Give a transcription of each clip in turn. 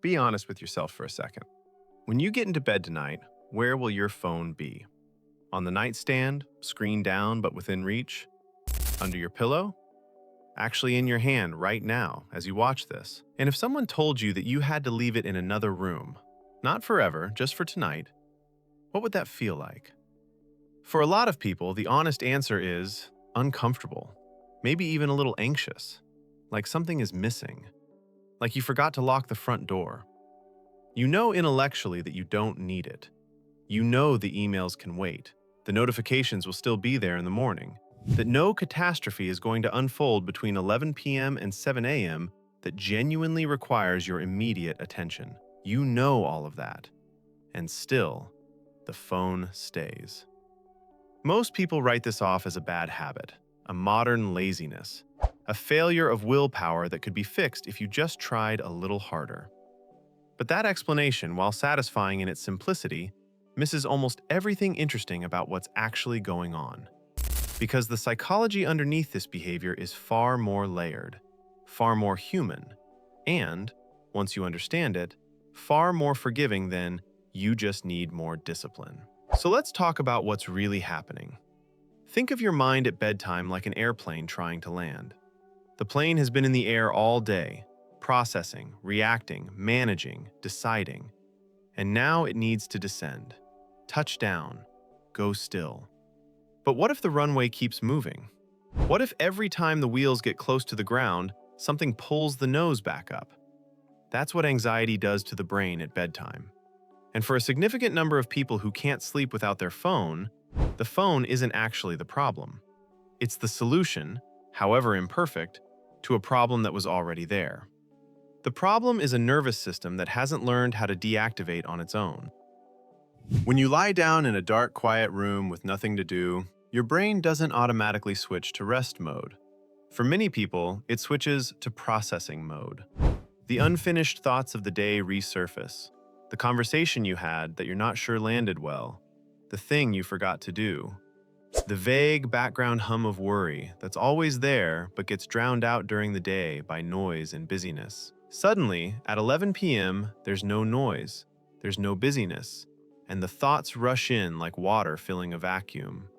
Be honest with yourself for a second. When you get into bed tonight, where will your phone be? On the nightstand, screen down but within reach? Under your pillow? Actually in your hand right now as you watch this? And if someone told you that you had to leave it in another room, not forever, just for tonight, what would that feel like? For a lot of people, the honest answer is uncomfortable, maybe even a little anxious, like something is missing, like you forgot to lock the front door. You know intellectually that you don't need it. You know the emails can wait, the notifications will still be there in the morning, that no catastrophe is going to unfold between 11 p.m. and 7 a.m. that genuinely requires your immediate attention. You know all of that. And still, the phone stays. Most people write this off as a bad habit, a modern laziness, a failure of willpower that could be fixed if you just tried a little harder. But that explanation, while satisfying in its simplicity, misses almost everything interesting about what's actually going on. Because the psychology underneath this behavior is far more layered, far more human, and, once you understand it, far more forgiving than "you just need more discipline." So let's talk about what's really happening. Think of your mind at bedtime like an airplane trying to land. The plane has been in the air all day, processing, reacting, managing, deciding, and now it needs to descend. Touch down, go still. But what if the runway keeps moving? What if every time the wheels get close to the ground, something pulls the nose back up? That's what anxiety does to the brain at bedtime. And for a significant number of people who can't sleep without their phone, the phone isn't actually the problem. It's the solution, however imperfect, to a problem that was already there. The problem is a nervous system that hasn't learned how to deactivate on its own. When you lie down in a dark, quiet room with nothing to do, your brain doesn't automatically switch to rest mode. For many people, it switches to processing mode. The unfinished thoughts of the day resurface. The conversation you had that you're not sure landed well. The thing you forgot to do. The vague background hum of worry that's always there but gets drowned out during the day by noise and busyness. Suddenly, at 11 p.m., there's no noise, there's no busyness, and the thoughts rush in like water filling a vacuum.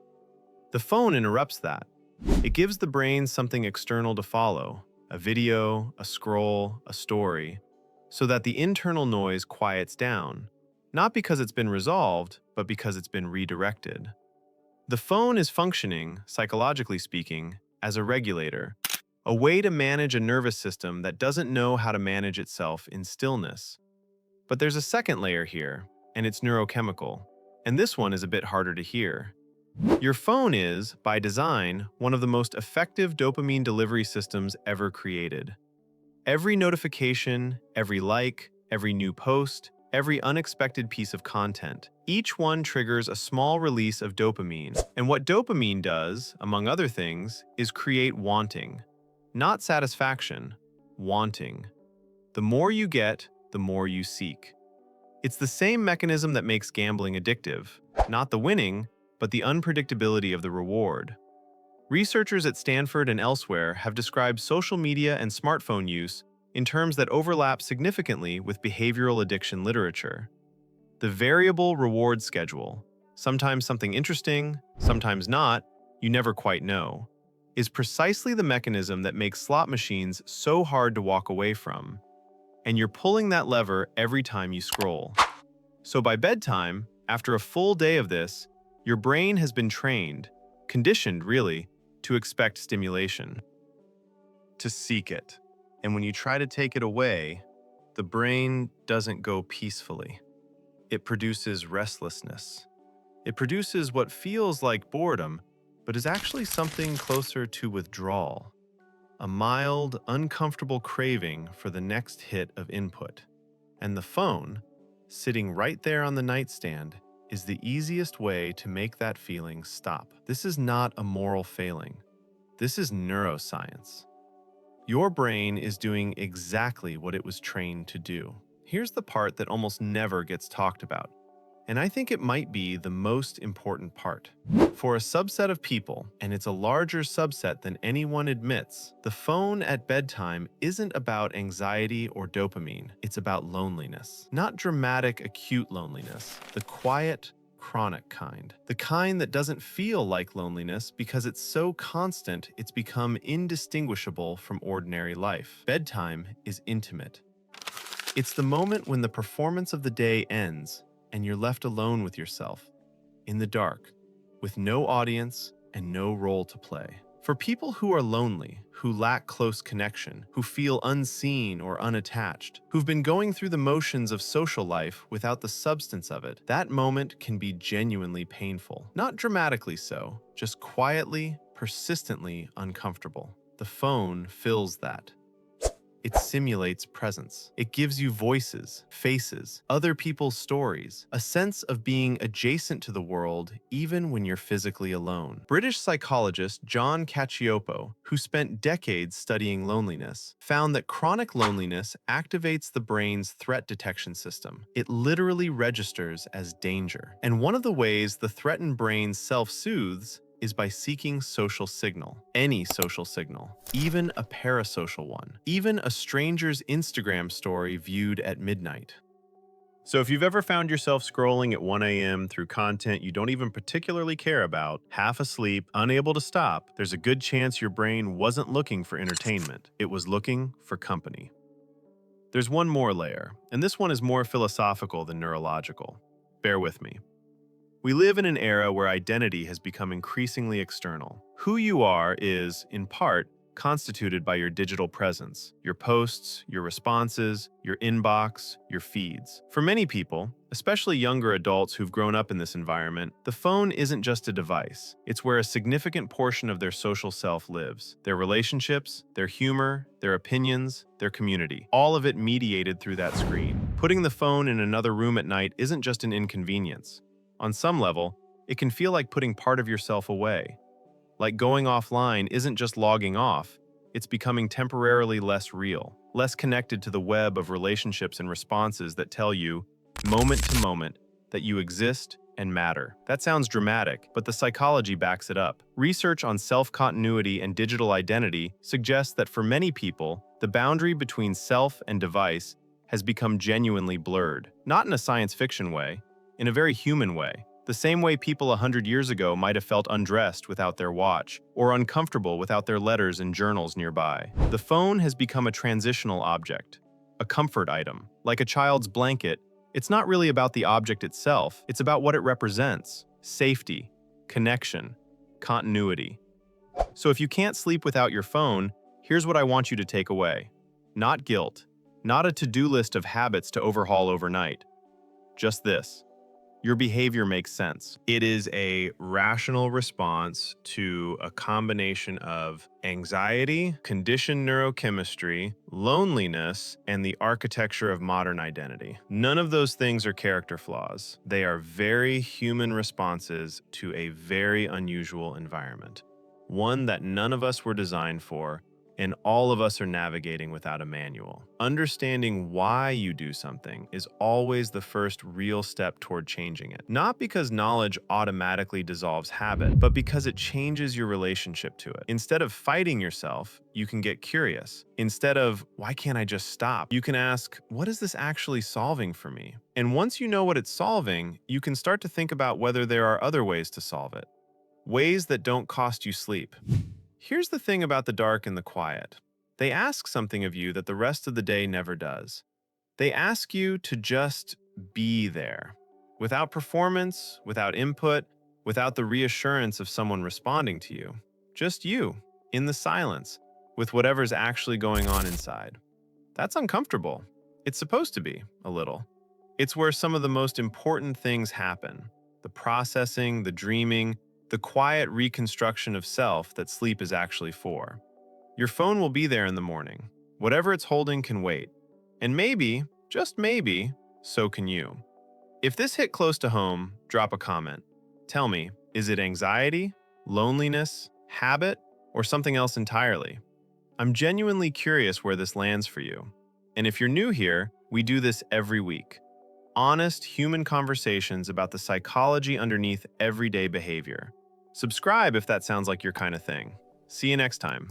The phone interrupts that. It gives the brain something external to follow, a video, a scroll, a story, so that the internal noise quiets down, not because it's been resolved, but because it's been redirected. The phone is functioning, psychologically speaking, as a regulator, a way to manage a nervous system that doesn't know how to manage itself in stillness. But there's a second layer here, and it's neurochemical, and this one is a bit harder to hear. Your phone is, by design, one of the most effective dopamine delivery systems ever created. Every notification, every like, every new post, every unexpected piece of content, each one triggers a small release of dopamine. And what dopamine does, among other things, is create wanting. Not satisfaction, wanting. The more you get, the more you seek. It's the same mechanism that makes gambling addictive, not the winning, but the unpredictability of the reward. Researchers at Stanford and elsewhere have described social media and smartphone use in terms that overlap significantly with behavioral addiction literature. The variable reward schedule, sometimes something interesting, sometimes not, you never quite know, is precisely the mechanism that makes slot machines so hard to walk away from. And you're pulling that lever every time you scroll. So by bedtime, after a full day of this, your brain has been trained, conditioned really, to expect stimulation, to seek it. And when you try to take it away, the brain doesn't go peacefully. It produces restlessness. It produces what feels like boredom, but is actually something closer to withdrawal. A mild, uncomfortable craving for the next hit of input. And the phone, sitting right there on the nightstand, is the easiest way to make that feeling stop. This is not a moral failing. This is neuroscience. Your brain is doing exactly what it was trained to do. Here's the part that almost never gets talked about, And I think it might be the most important part. For a subset of people, and it's a larger subset than anyone admits, the phone at bedtime isn't about anxiety or dopamine. It's about loneliness. Not dramatic, acute loneliness, the quiet, chronic kind. The kind that doesn't feel like loneliness because it's so constant it's become indistinguishable from ordinary life. Bedtime is intimate. It's the moment when the performance of the day ends and you're left alone with yourself, in the dark, with no audience and no role to play. For people who are lonely, who lack close connection, who feel unseen or unattached, who've been going through the motions of social life without the substance of it, that moment can be genuinely painful. Not dramatically so, just quietly, persistently uncomfortable. The phone fills that. It simulates presence. It gives you voices, faces, other people's stories, a sense of being adjacent to the world even when you're physically alone. British psychologist John Cacioppo, who spent decades studying loneliness, found that chronic loneliness activates the brain's threat detection system. It literally registers as danger. And one of the ways the threatened brain self-soothes is by seeking social signal. Any social signal, even a parasocial one, even a stranger's Instagram story viewed at midnight. So if you've ever found yourself scrolling at 1 a.m. through content you don't even particularly care about, half asleep, unable to stop, there's a good chance your brain wasn't looking for entertainment. It was looking for company. There's one more layer, and this one is more philosophical than neurological. Bear with me. We live in an era where identity has become increasingly external. Who you are is, in part, constituted by your digital presence, your posts, your responses, your inbox, your feeds. For many people, especially younger adults who've grown up in this environment, the phone isn't just a device. It's where a significant portion of their social self lives. Their relationships, their humor, their opinions, their community. All of it mediated through that screen. Putting the phone in another room at night isn't just an inconvenience. On some level, it can feel like putting part of yourself away. Like going offline isn't just logging off, it's becoming temporarily less real, less connected to the web of relationships and responses that tell you, moment to moment, that you exist and matter. That sounds dramatic, but the psychology backs it up. Research on self-continuity and digital identity suggests that for many people, the boundary between self and device has become genuinely blurred. Not in a science fiction way, in a very human way. The same way people 100 years ago might have felt undressed without their watch, or uncomfortable without their letters and journals nearby. The phone has become a transitional object, a comfort item. Like a child's blanket, it's not really about the object itself, it's about what it represents: safety, connection, continuity. So if you can't sleep without your phone, here's what I want you to take away. Not guilt, not a to-do list of habits to overhaul overnight. Just this. Your behavior makes sense. It is a rational response to a combination of anxiety, conditioned neurochemistry, loneliness, and the architecture of modern identity. None of those things are character flaws. They are very human responses to a very unusual environment, one that none of us were designed for, and all of us are navigating without a manual. Understanding why you do something is always the first real step toward changing it. Not because knowledge automatically dissolves habit, but because it changes your relationship to it. Instead of fighting yourself, you can get curious. Instead of, why can't I just stop? You can ask, what is this actually solving for me? And once you know what it's solving, you can start to think about whether there are other ways to solve it. Ways that don't cost you sleep. Here's the thing about the dark and the quiet. They ask something of you that the rest of the day never does. They ask you to just be there, without performance, without input, without the reassurance of someone responding to you. Just you, in the silence, with whatever's actually going on inside. That's uncomfortable. It's supposed to be, a little. It's where some of the most important things happen. The processing, the dreaming, the quiet reconstruction of self that sleep is actually for. Your phone will be there in the morning. Whatever it's holding can wait. And maybe, just maybe, so can you. If this hit close to home, drop a comment. Tell me, is it anxiety, loneliness, habit, or something else entirely? I'm genuinely curious where this lands for you. And if you're new here, we do this every week. honest human conversations about the psychology underneath everyday behavior. Subscribe if that sounds like your kind of thing. See you next time.